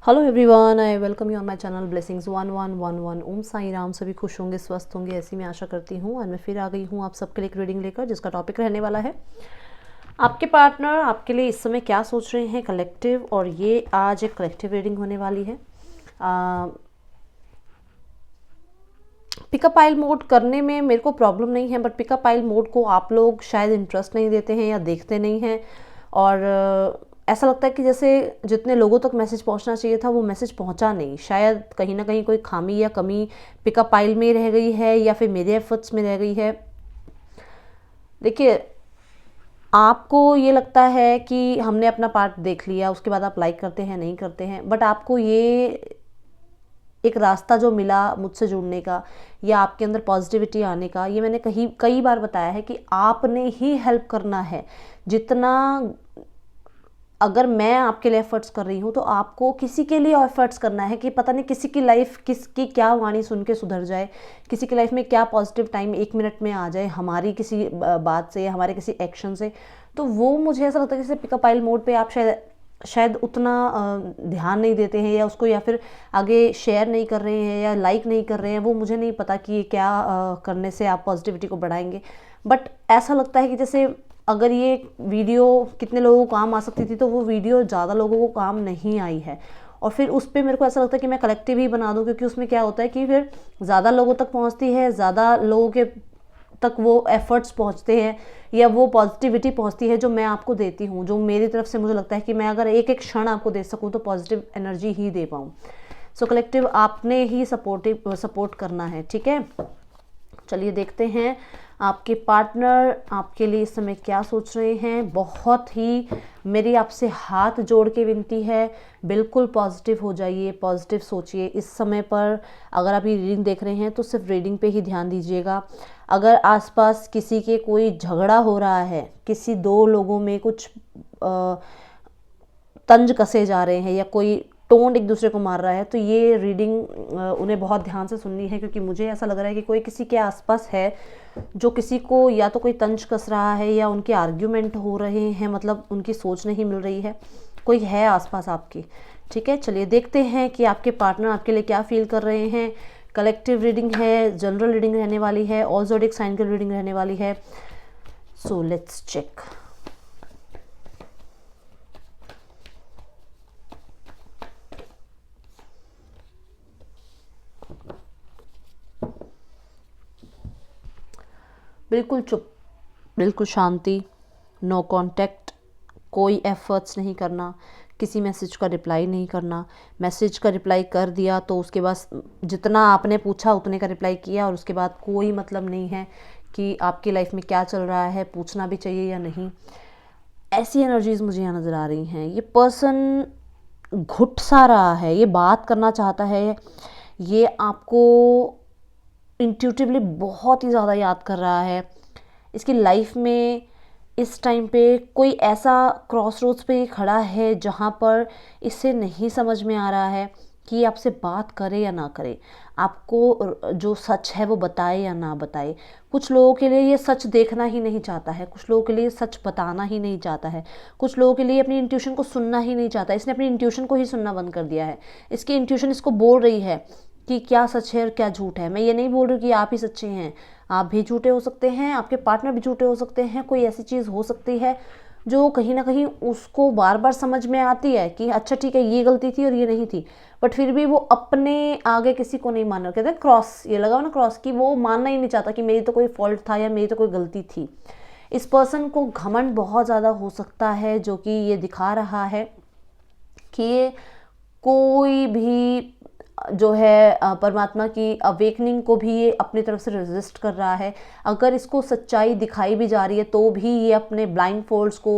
Hello everyone, I welcome you on my channel blessings 1111। ओम साई राम। सभी खुश होंगे, स्वस्थ होंगे, ऐसी मैं आशा करती हूँ। और मैं फिर आ गई हूँ आप सबके लिए एक रीडिंग लेकर, जिसका टॉपिक रहने वाला है आपके पार्टनर आपके लिए इस समय क्या सोच रहे हैं, कलेक्टिव। और ये आज एक कलेक्टिव रीडिंग होने वाली है। पिकअप आइल मोड करने में मेरे को प्रॉब्लम नहीं है, बट पिकअप आइल मोड को आप लोग शायद इंटरेस्ट नहीं देते हैं या देखते नहीं हैं। और ऐसा लगता है कि जैसे जितने लोगों तक मैसेज पहुंचना चाहिए था वो मैसेज पहुंचा नहीं। शायद कहीं ना कहीं कोई खामी या कमी पिकअप आइल में रह गई है या फिर मेरे एफर्ट्स में रह गई है। देखिए, आपको ये लगता है कि हमने अपना पार्ट देख लिया, उसके बाद आप लाइक करते हैं नहीं करते हैं, बट आपको ये एक रास्ता जो मिला मुझसे जुड़ने का या आपके अंदर पॉजिटिविटी आने का, ये मैंने कई बार बताया है कि आपने ही हेल्प करना है। जितना अगर मैं आपके लिए एफर्ट्स कर रही हूँ तो आपको किसी के लिए एफर्ट्स करना है कि पता नहीं किसी की लाइफ किसकी क्या वाणी सुन के सुधर जाए, किसी की लाइफ में क्या पॉजिटिव टाइम 1 मिनट में आ जाए हमारी किसी बात से या हमारे किसी एक्शन से। तो वो मुझे ऐसा लगता है जैसे पिकअप आइल मोड पे आप शायद उतना ध्यान नहीं देते हैं या उसको या फिर आगे शेयर नहीं कर रहे हैं या लाइक नहीं कर रहे हैं। वो मुझे नहीं पता कि ये क्या करने से आप पॉजिटिविटी को बढ़ाएंगे, बट ऐसा लगता है कि जैसे अगर ये वीडियो कितने लोगों को काम आ सकती थी तो वो वीडियो ज़्यादा लोगों को काम नहीं आई है। और फिर उस पर मेरे को ऐसा लगता है कि मैं कलेक्टिव ही बना दूँ, क्योंकि उसमें क्या होता है कि फिर ज़्यादा लोगों तक पहुँचती है, ज़्यादा लोगों के तक वो एफर्ट्स पहुँचते हैं या वो पॉजिटिविटी पहुँचती है जो मैं आपको देती हूँ, जो मेरी तरफ से मुझे लगता है कि मैं अगर एक एक क्षण आपको दे सकूँ तो पॉजिटिव एनर्जी ही दे पाऊँ। सो कलेक्टिव आपने ही सपोर्ट करना है, ठीक है। चलिए देखते हैं आपके पार्टनर आपके लिए इस समय क्या सोच रहे हैं। बहुत ही मेरी आपसे हाथ जोड़ के विनती है, बिल्कुल पॉजिटिव हो जाइए, पॉजिटिव सोचिए इस समय पर। अगर आप ये रीडिंग देख रहे हैं तो सिर्फ रीडिंग पे ही ध्यान दीजिएगा। अगर आसपास किसी के कोई झगड़ा हो रहा है, किसी दो लोगों में कुछ तंज कसे जा रहे हैं या कोई टोन एक दूसरे को मार रहा है, तो ये रीडिंग उन्हें बहुत ध्यान से सुननी है, क्योंकि मुझे ऐसा लग रहा है कि कोई किसी के आसपास है जो किसी को या तो कोई तंज कस रहा है या उनके आर्ग्यूमेंट हो रहे हैं, मतलब उनकी सोच नहीं मिल रही है, कोई है आसपास आपकी, ठीक है। चलिए देखते हैं कि आपके पार्टनर आपके लिए क्या फील कर रहे हैं। कलेक्टिव रीडिंग है, जनरल रीडिंग रहने वाली है, ऑल ज़ोडिएक साइन की रीडिंग रहने वाली है। So let's check. बिल्कुल चुप, बिल्कुल शांति, नो कांटेक्ट, कोई एफर्ट्स नहीं करना, किसी मैसेज का रिप्लाई नहीं करना। मैसेज का रिप्लाई कर दिया तो उसके बाद जितना आपने पूछा उतने का रिप्लाई किया, और उसके बाद कोई मतलब नहीं है कि आपकी लाइफ में क्या चल रहा है, पूछना भी चाहिए या नहीं। ऐसी एनर्जीज मुझे यहाँ नज़र आ रही हैं। ये पर्सन घुट सा रहा है, ये बात करना चाहता है, ये आपको इंट्यूटिवली बहुत ही ज़्यादा याद कर रहा है। इसकी लाइफ में इस टाइम पे कोई ऐसा क्रॉस रोड्स पे खड़ा है जहाँ पर इसे नहीं समझ में आ रहा है कि आपसे बात करे या ना करे, आपको जो सच है वो बताए या ना बताए। कुछ लोगों के लिए ये सच देखना ही नहीं चाहता है, कुछ लोगों के लिए सच बताना ही नहीं चाहता है, कुछ लोगों के लिए अपनी इंट्यूशन को सुनना ही नहीं चाहता। इसने अपनी इंट्यूशन को ही सुनना बंद कर दिया है। इसकी इंट्यूशन इसको बोल रही है कि क्या सच है और क्या झूठ है। मैं ये नहीं बोल रही कि आप ही सच्चे हैं, आप भी झूठे हो सकते हैं, आपके पार्टनर भी झूठे हो सकते हैं। कोई ऐसी चीज़ हो सकती है जो कहीं ना कहीं उसको बार बार समझ में आती है कि अच्छा ठीक है ये गलती थी और ये नहीं थी, बट फिर भी वो अपने आगे किसी को नहीं मान रहा। कहते हैं क्रॉस, ये लगा ना क्रॉस, कि वो मानना ही नहीं चाहता कि मेरी तो कोई फॉल्ट था या मेरी तो कोई गलती थी। इस पर्सन को घमंड बहुत ज़्यादा हो सकता है, जो कि ये दिखा रहा है कि ये कोई भी जो है परमात्मा की अवेकनिंग को भी ये अपनी तरफ से रेजिस्ट कर रहा है। अगर इसको सच्चाई दिखाई भी जा रही है तो भी ये अपने ब्लाइंड फोल्ड्स को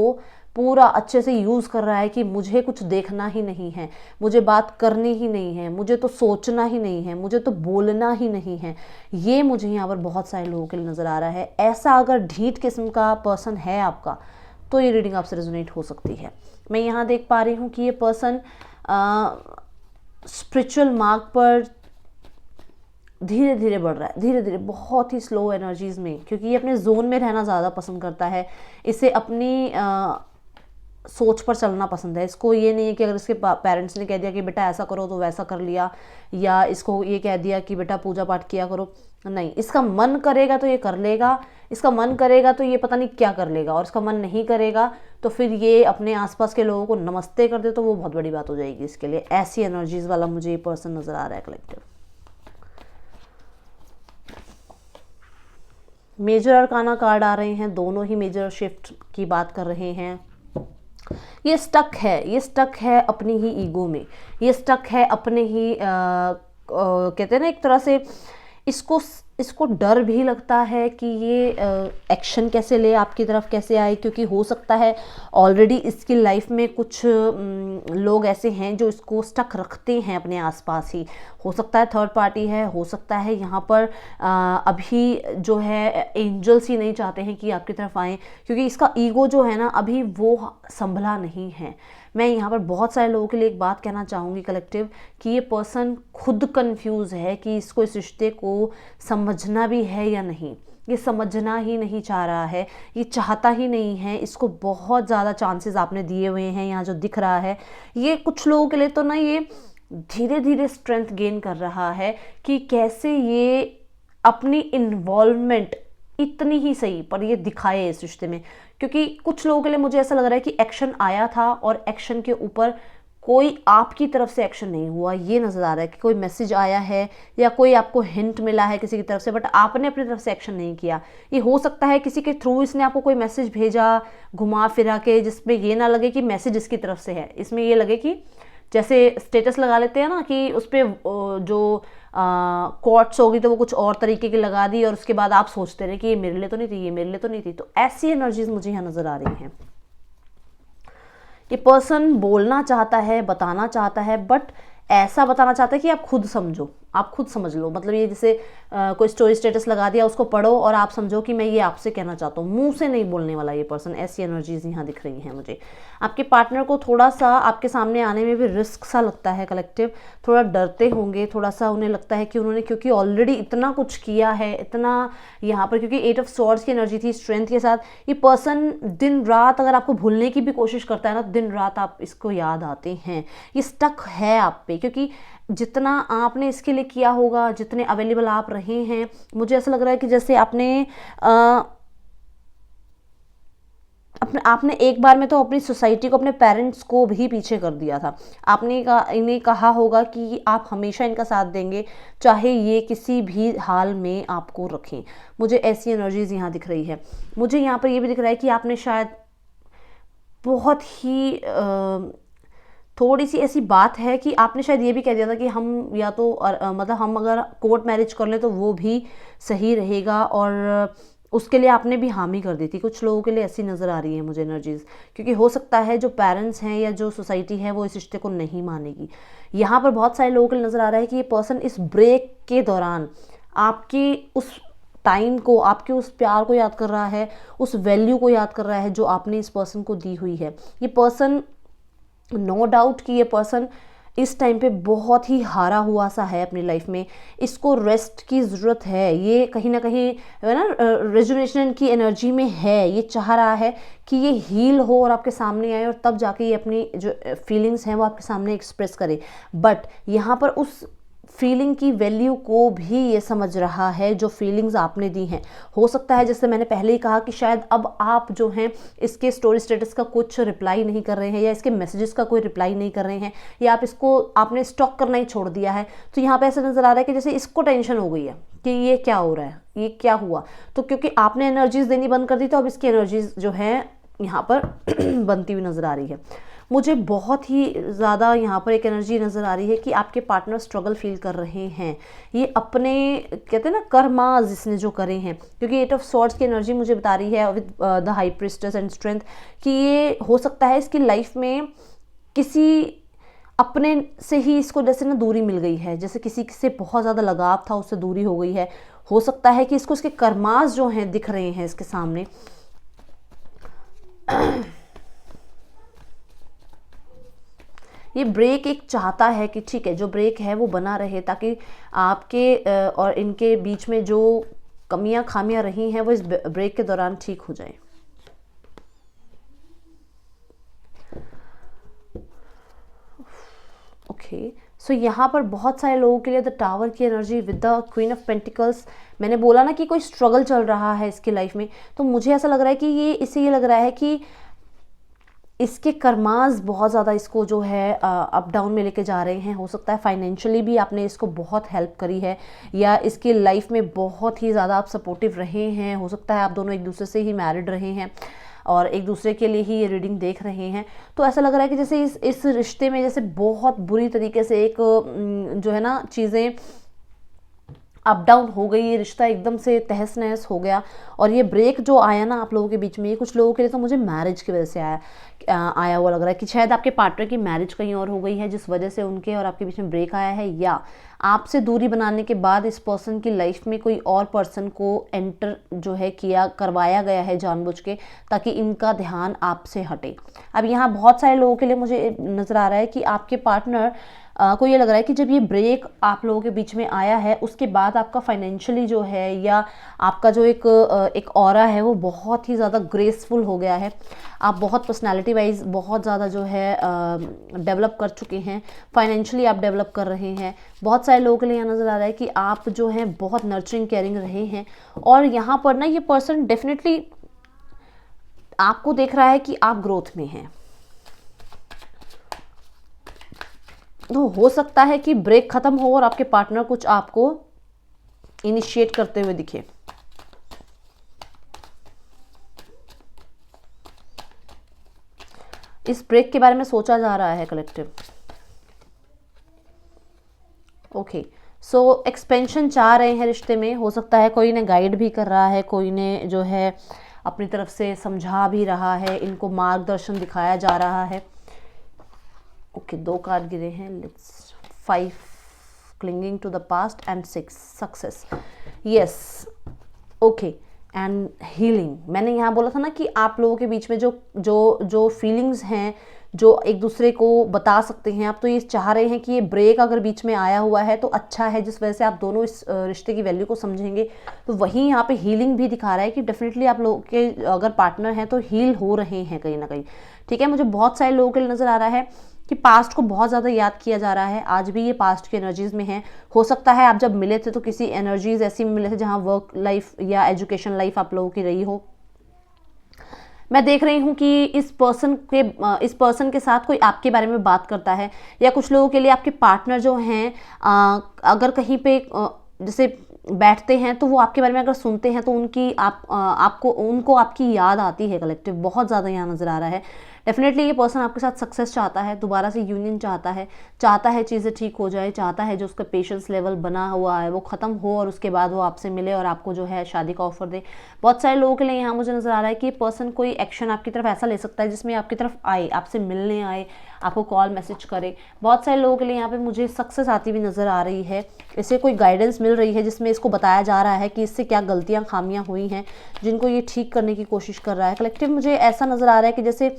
पूरा अच्छे से यूज़ कर रहा है कि मुझे कुछ देखना ही नहीं है, मुझे बात करनी ही नहीं है, मुझे तो सोचना ही नहीं है, मुझे तो बोलना ही नहीं है। ये मुझे यहाँ पर बहुत सारे लोगों के लिए नज़र आ रहा है। ऐसा अगर ढीठ किस्म का पर्सन है आपका तो ये रीडिंग आपसे रेजोनेट हो सकती है। मैं यहाँ देख पा रही हूँ कि ये पर्सन स्पिरिचुअल मार्ग पर धीरे धीरे बढ़ रहा है, धीरे धीरे, बहुत ही स्लो एनर्जीज में, क्योंकि ये अपने जोन में रहना ज़्यादा पसंद करता है। इसे अपनी सोच पर चलना पसंद है। इसको ये नहीं है कि अगर इसके पेरेंट्स ने कह दिया कि बेटा ऐसा करो तो वैसा कर लिया, या इसको ये कह दिया कि बेटा पूजा पाठ किया करो, नहीं, इसका मन करेगा तो ये कर लेगा, इसका मन करेगा तो ये पता नहीं क्या कर लेगा, और इसका मन नहीं करेगा तो फिर ये अपने आसपास के लोगों को नमस्ते कर दे तो वो बहुत बड़ी बात हो जाएगी इसके लिए। ऐसी एनर्जीज वाला मुझे ये पर्सन नजर आ रहा है कलेक्टिव। मेजर अरकाना कार्ड आ रहे हैं, दोनों ही मेजर शिफ्ट की बात कर रहे हैं। ये स्टक है, ये स्टक है अपनी ही ईगो में, ये स्टक है अपने ही कहते हैं ना एक तरह से, इसको डर भी लगता है कि ये एक्शन कैसे ले, आपकी तरफ कैसे आए, क्योंकि हो सकता है ऑलरेडी इसकी लाइफ में कुछ लोग ऐसे हैं जो इसको स्टक रखते हैं अपने आसपास ही। हो सकता है थर्ड पार्टी है, हो सकता है यहाँ पर अभी जो है एंजल्स ही नहीं चाहते हैं कि आपकी तरफ आएँ, क्योंकि इसका ईगो जो है ना अभी वो संभला नहीं है। मैं यहाँ पर बहुत सारे लोगों के लिए एक बात कहना चाहूँगी कलेक्टिव, कि ये पर्सन खुद कंफ्यूज है कि इसको इस रिश्ते को समझना भी है या नहीं। ये समझना ही नहीं चाह रहा है, ये चाहता ही नहीं है। इसको बहुत ज़्यादा चांसेस आपने दिए हुए हैं, यहाँ जो दिख रहा है ये कुछ लोगों के लिए तो ना ये धीरे धीरे स्ट्रेंथ गेन कर रहा है कि कैसे ये अपनी इन्वॉल्वमेंट इतनी ही सही पर ये दिखाए इस रिश्ते में। क्योंकि कुछ लोगों के लिए मुझे ऐसा लग रहा है कि एक्शन आया था और एक्शन के ऊपर कोई आपकी तरफ से एक्शन नहीं हुआ। ये नज़र आ रहा है कि कोई मैसेज आया है या कोई आपको हिंट मिला है किसी की तरफ से, बट आपने अपनी तरफ से एक्शन नहीं किया। ये हो सकता है किसी के थ्रू इसने आपको कोई मैसेज भेजा घुमा फिरा के, जिसमें ये ना लगे कि मैसेज इसकी तरफ से है, इसमें ये लगे कि जैसे स्टेटस लगा लेते हैं ना कि उस पर जो कोट्स होगी तो वो कुछ और तरीके की लगा दी और उसके बाद आप सोचते रहे कि ये मेरे लिए तो नहीं थी, ये मेरे लिए तो नहीं थी। तो ऐसी एनर्जीज मुझे यहाँ नज़र आ रही हैं। ये पर्सन बोलना चाहता है, बताना चाहता है, बट ऐसा बताना चाहता है कि आप खुद समझो, आप खुद समझ लो। मतलब ये जैसे कोई स्टोरी स्टेटस लगा दिया, उसको पढ़ो और आप समझो कि मैं ये आपसे कहना चाहता हूँ, मुंह से नहीं बोलने वाला ये पर्सन। ऐसी एनर्जीज यहाँ दिख रही हैं मुझे। आपके पार्टनर को थोड़ा सा आपके सामने आने में भी रिस्क सा लगता है कलेक्टिव, थोड़ा डरते होंगे, थोड़ा सा उन्हें लगता है कि उन्होंने क्योंकि ऑलरेडी इतना कुछ किया है, इतना यहाँ पर क्योंकि 8 ऑफ स्वॉर्ड्स की एनर्जी थी स्ट्रेंथ के साथ। ये पर्सन दिन रात अगर आपको भूलने की भी कोशिश करता है ना, दिन रात आप इसको याद आते हैं। ये स्टक है आप पे, क्योंकि जितना आपने इसके लिए किया होगा, जितने अवेलेबल आप रहे हैं, मुझे ऐसा लग रहा है कि जैसे आपने एक बार में तो अपनी सोसाइटी को, अपने पेरेंट्स को भी पीछे कर दिया था। आपने इन्हें कहा होगा कि आप हमेशा इनका साथ देंगे, चाहे ये किसी भी हाल में आपको रखें। मुझे ऐसी एनर्जीज यहाँ दिख रही है। मुझे यहाँ पर ये भी दिख रहा है कि आपने शायद बहुत ही थोड़ी सी ऐसी बात है कि आपने शायद ये भी कह दिया था कि हम या तो मतलब हम अगर कोर्ट मैरिज कर ले तो वो भी सही रहेगा, और उसके लिए आपने भी हामी कर दी थी। कुछ लोगों के लिए ऐसी नज़र आ रही है मुझे एनर्जीज, क्योंकि हो सकता है जो पेरेंट्स हैं या जो सोसाइटी है वो इस रिश्ते को नहीं मानेगी। यहाँ पर बहुत सारे लोगों के लिए नज़र आ रहा है कि ये पर्सन इस ब्रेक के दौरान आपकी उस टाइम को, आपके उस प्यार को याद कर रहा है, उस वैल्यू को याद कर रहा है जो आपने इस पर्सन को दी हुई है। ये पर्सन नो डाउट कि ये पर्सन इस टाइम पे बहुत ही हारा हुआ सा है अपनी लाइफ में। इसको रेस्ट की ज़रूरत है, ये कहीं ना कहीं है ना रेजुनेशन की एनर्जी में है। ये चाह रहा है कि ये हील हो और आपके सामने आए, और तब जाके ये अपनी जो फीलिंग्स हैं वो आपके सामने एक्सप्रेस करे। बट यहाँ पर उस फीलिंग की वैल्यू को भी ये समझ रहा है जो फीलिंग्स आपने दी हैं। हो सकता है जैसे मैंने पहले ही कहा कि शायद अब आप जो हैं इसके स्टोरी स्टेटस का कुछ रिप्लाई नहीं कर रहे हैं, या इसके मैसेजेस का कोई रिप्लाई नहीं कर रहे हैं, या आपने स्टॉक करना ही छोड़ दिया है। तो यहाँ पे ऐसा नज़र आ रहा है कि जैसे इसको टेंशन हो गई है कि ये क्या हो रहा है, ये क्या हुआ। तो क्योंकि आपने एनर्जीज देनी बंद कर दी तो अब इसकी एनर्जीज जो है यहाँ पर बनती हुई नज़र आ रही है। मुझे बहुत ही ज़्यादा यहाँ पर एक एनर्जी नज़र आ रही है कि आपके पार्टनर स्ट्रगल फील कर रहे हैं। ये अपने कहते हैं ना कर्मा जिसने जो करे हैं, क्योंकि 8 ऑफ स्वॉर्ड्स की एनर्जी मुझे बता रही है with the high priestess and strength कि ये हो सकता है इसकी लाइफ में किसी अपने से ही इसको जैसे ना दूरी मिल गई है, जैसे किसी से बहुत ज़्यादा लगाव था उससे दूरी हो गई है। हो सकता है कि इसको इसके कर्मास जो हैं दिख रहे हैं इसके सामने। ये ब्रेक एक चाहता है कि ठीक है जो ब्रेक है वो बना रहे, ताकि आपके और इनके बीच में जो कमियां खामियां रही हैं वो इस ब्रेक के दौरान ठीक हो जाए। ओके, सो यहाँ पर बहुत सारे लोगों के लिए द टावर की energy with the queen of pentacles, मैंने बोला ना कि कोई स्ट्रगल चल रहा है इसकी लाइफ में, तो मुझे ऐसा लग रहा है कि ये लग रहा है कि इसके कर्मास बहुत ज़्यादा इसको जो है अप डाउन में लेके जा रहे हैं। हो सकता है फाइनेंशियली भी आपने इसको बहुत हेल्प करी है, या इसकी लाइफ में बहुत ही ज़्यादा आप सपोर्टिव रहे हैं। हो सकता है आप दोनों एक दूसरे से ही मैरिड रहे हैं और एक दूसरे के लिए ही ये रीडिंग देख रहे हैं। तो ऐसा लग रहा है कि जैसे इस रिश्ते में जैसे बहुत बुरी तरीके से एक जो है ना चीज़ें अप डाउन हो गई, ये रिश्ता एकदम से तहस नहस हो गया। और ये ब्रेक जो आया ना आप लोगों के बीच में, ये कुछ लोगों के लिए तो मुझे मैरिज की वजह से आया हुआ लग रहा है कि शायद आपके पार्टनर की मैरिज कहीं और हो गई है जिस वजह से उनके और आपके बीच में ब्रेक आया है, या आपसे दूरी बनाने के बाद इस पर्सन की लाइफ में कोई और पर्सन को एंटर जो है करवाया गया है जानबूझ के, ताकि इनका ध्यान आपसे हटे। अब यहाँ बहुत सारे लोगों के लिए मुझे नज़र आ रहा है कि आपके पार्टनर को ये लग रहा है कि जब ये ब्रेक आप लोगों के बीच में आया है उसके बाद आपका फाइनेंशियली जो है, या आपका जो एक ऑरा है वो बहुत ही ज़्यादा ग्रेसफुल हो गया है। आप बहुत पर्सनालिटी वाइज बहुत ज़्यादा जो है डेवलप कर चुके हैं, फाइनेंशियली आप डेवलप कर रहे हैं। बहुत सारे लोगों के लिए यहाँ नज़र आ रहा है कि आप जो हैं बहुत नर्चरिंग केयरिंग रहे हैं, और यहाँ पर ना ये पर्सन डेफिनेटली आपको देख रहा है कि आप ग्रोथ में हैं। तो हो सकता है कि ब्रेक खत्म हो और आपके पार्टनर कुछ आपको इनिशिएट करते हुए दिखे। इस ब्रेक के बारे में सोचा जा रहा है कलेक्टिव। ओके, सो एक्सपेंशन चाह रहे हैं रिश्ते में। हो सकता है कोई ने गाइड भी कर रहा है, कोई ने जो है अपनी तरफ से समझा भी रहा है, इनको मार्गदर्शन दिखाया जा रहा है। ओके, 2 कार्ड गिरे हैं। Let's 5 clinging to the past and 6 success. Yes, okay, and healing. मैंने यहाँ बोला था ना कि आप लोगों के बीच में जो फीलिंग्स हैं जो एक दूसरे को बता सकते हैं आप, तो ये चाह रहे हैं कि ये ब्रेक अगर बीच में आया हुआ है तो अच्छा है, जिस वजह से आप दोनों इस रिश्ते की वैल्यू को समझेंगे। तो वहीं यहाँ पे हीलिंग भी दिखा रहा है कि डेफिनेटली आप लोगों के अगर पार्टनर हैं तो हील हो रहे हैं कहीं ना कहीं। ठीक है, मुझे बहुत सारे लोगों के लिए नज़र आ रहा है कि पास्ट को बहुत ज़्यादा याद किया जा रहा है। आज भी ये पास्ट की एनर्जीज में है। हो सकता है आप जब मिले थे तो किसी एनर्जीज ऐसी में मिले थे जहाँ वर्क लाइफ या एजुकेशन लाइफ आप लोगों की रही हो। मैं देख रही हूँ कि इस पर्सन के साथ कोई आपके बारे में बात करता है, या कुछ लोगों के लिए आपके पार्टनर जो हैं अगर कहीं पे जैसे बैठते हैं तो वो आपके बारे में अगर सुनते हैं तो उनको आपकी याद आती है कलेक्टिव, बहुत ज़्यादा यहाँ नज़र आ रहा है। डेफिनेटली ये पर्सन आपके साथ सक्सेस चाहता है, दोबारा से यूनियन चाहता है चीज़ें ठीक हो जाए, चाहता है जो उसका पेशेंस लेवल बना हुआ है वो ख़त्म हो और उसके बाद वो आपसे मिले और आपको जो है शादी का ऑफर दे। बहुत सारे लोगों के लिए यहाँ मुझे नज़र आ रहा है कि ये पर्सन कोई एक्शन आपकी तरफ ऐसा ले सकता है जिसमें आपकी तरफ आए, आपसे मिलने आए, आपको कॉल मैसेज करे। बहुत सारे लोगों के लिए यहाँ पे मुझे सक्सेस आती हुई नज़र आ रही है। इसे कोई गाइडेंस मिल रही है जिसमें इसको बताया जा रहा है कि इससे क्या गलतियाँ खामियाँ हुई हैं जिनको ये ठीक करने की कोशिश कर रहा है। कलेक्टिव मुझे ऐसा नज़र आ रहा है कि जैसे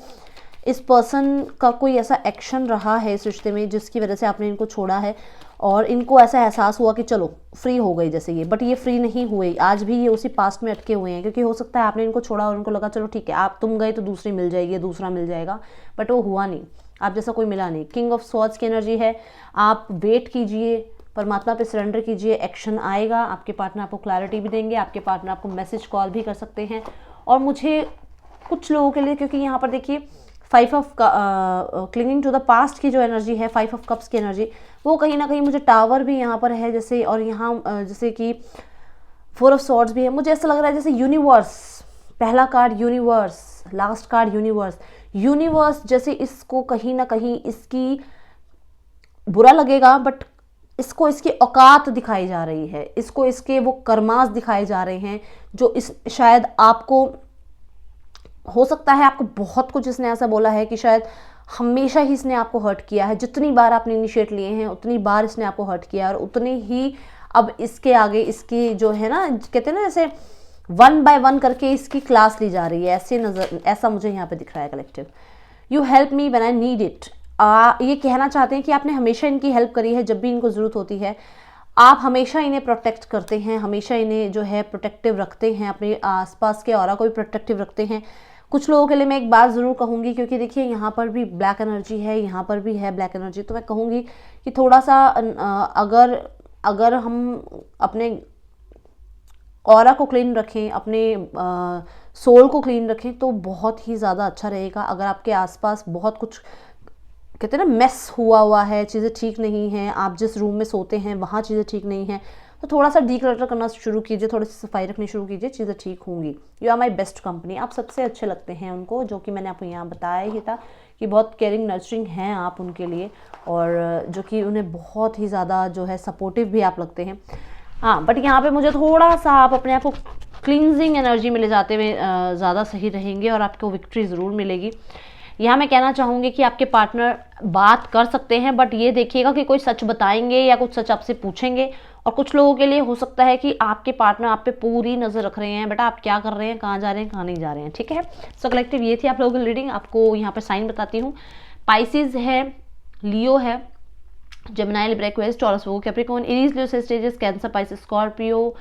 इस पर्सन का कोई ऐसा एक्शन रहा है इस रिश्ते में जिसकी वजह से आपने इनको छोड़ा है और इनको ऐसा एहसास हुआ कि चलो फ्री हो गई जैसे ये, बट ये फ्री नहीं हुए, आज भी ये उसी पास्ट में अटके हुए हैं। क्योंकि हो सकता है आपने इनको छोड़ा और उनको लगा चलो ठीक है तुम गए तो दूसरी मिल जाएगी, दूसरा मिल जाएगा, बट वो हुआ नहीं, आप जैसा कोई मिला नहीं। किंग ऑफ स्वॉर्ड्स की एनर्जी है। आप वेट कीजिए, परमात्मा पे सरेंडर कीजिए, एक्शन आएगा। आपके पार्टनर आपको क्लैरिटी भी देंगे, आपके पार्टनर आपको मैसेज कॉल भी कर सकते हैं। और मुझे कुछ लोगों के लिए, क्योंकि यहाँ पर देखिए 5 of clinging to the past की जो एनर्जी है, 5 ऑफ कप्स की एनर्जी, वो कहीं ना कहीं मुझे टावर भी यहाँ पर है जैसे, और यहाँ जैसे कि 4 ऑफ स्वॉर्ड्स भी है। मुझे ऐसा लग रहा है जैसे यूनिवर्स, पहला card universe, last card universe जैसे इसको कहीं ना कहीं इसकी बुरा लगेगा, बट इसको इसकी औकात दिखाई जा रही है, इसको इसके वो कर्मास दिखाए जा रहे हैं जो शायद आपको, हो सकता है आपको बहुत कुछ इसने ऐसा बोला है कि शायद हमेशा ही इसने आपको हर्ट किया है। जितनी बार आपने इनिशिएट लिए हैं उतनी बार इसने आपको हर्ट किया और उतनी ही अब इसके आगे इसकी जो है ना, कहते हैं ना जैसे 1 बाय 1 करके इसकी क्लास ली जा रही है, ऐसा मुझे यहाँ पे दिख रहा है collective. You help me when I need it. ये कहना चाहते हैं कि आपने हमेशा इनकी हेल्प करी है जब भी इनको ज़रूरत होती है। आप हमेशा इन्हें प्रोटेक्ट करते हैं, हमेशा इन्हें जो है प्रोटेक्टिव रखते हैं, अपने आसपास के ऑरा को भी प्रोटेक्टिव रखते हैं। कुछ लोगों के लिए मैं एक बात ज़रूर कहूँगी, क्योंकि देखिए यहाँ पर भी ब्लैक एनर्जी है, यहाँ पर भी है ब्लैक एनर्जी, तो मैं कहूँगी कि थोड़ा सा अगर अगर हम अपने ऑरा को क्लीन रखें, अपने सोल को क्लीन रखें, तो बहुत ही ज़्यादा अच्छा रहेगा। अगर आपके आसपास बहुत कुछ कहते हैं ना मेस हुआ है, चीज़ें ठीक नहीं हैं, आप जिस रूम में सोते हैं वहाँ चीज़ें ठीक नहीं हैं, तो थोड़ा सा डीक्लटर करना शुरू कीजिए, थोड़ी सी सफाई रखनी शुरू कीजिए, चीज़ें ठीक होंगी। You are my best company, आप सबसे अच्छे लगते हैं उनको, जो कि मैंने आपको यहाँ बताया ही था कि बहुत केयरिंग नर्चरिंग हैं आप उनके लिए, और जो कि उन्हें बहुत ही ज़्यादा जो है सपोर्टिव भी आप लगते हैं। हाँ, बट यहाँ पे मुझे थोड़ा सा आप अपने आप को क्लींजिंग एनर्जी में ले जाते हुए ज़्यादा सही रहेंगे और आपको विक्ट्री ज़रूर मिलेगी। यहाँ मैं कहना चाहूँगी कि आपके पार्टनर बात कर सकते हैं, बट ये देखिएगा कि कोई सच बताएंगे या कुछ सच आपसे पूछेंगे। और कुछ लोगों के लिए हो सकता है कि आपके पार्टनर आप पे पूरी नज़र रख रहे हैं, बेटा आप क्या कर रहे हैं, कहाँ जा रहे हैं, कहाँ नहीं जा रहे हैं, ठीक है। सो कलेक्टिव ये थी आप लोगों की रीडिंग। आपको यहाँ पे साइन बताती हूँ, पाइसिस है, लियो है, जेमिनी, लिब्रा, एक्वेरियस, टॉरस, वो कैप्रिकॉर्न, एरीज, लियो, सेजिटेरियस, कैंसर, पाइसिस, स्कॉर्पियो,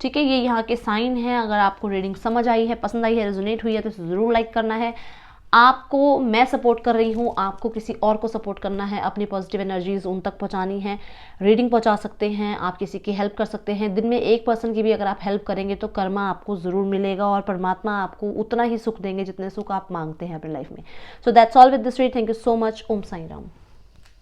ठीक है। ये यहाँ के साइन हैं। अगर आपको रीडिंग समझ आई है, पसंद आई है, रेजोनेट हुई है, तो इसे ज़रूर लाइक करना है। आपको मैं सपोर्ट कर रही हूँ, आपको किसी और को सपोर्ट करना है, अपनी पॉजिटिव एनर्जीज उन तक पहुँचानी है, रीडिंग पहुँचा सकते हैं, आप किसी की हेल्प कर सकते हैं। दिन में एक पर्सन की भी अगर आप हेल्प करेंगे तो कर्मा आपको ज़रूर मिलेगा, और परमात्मा आपको उतना ही सुख देंगे जितने सुख आप मांगते हैं अपनी लाइफ में। So that's all with this read. Thank you so much. Om Sai Ram.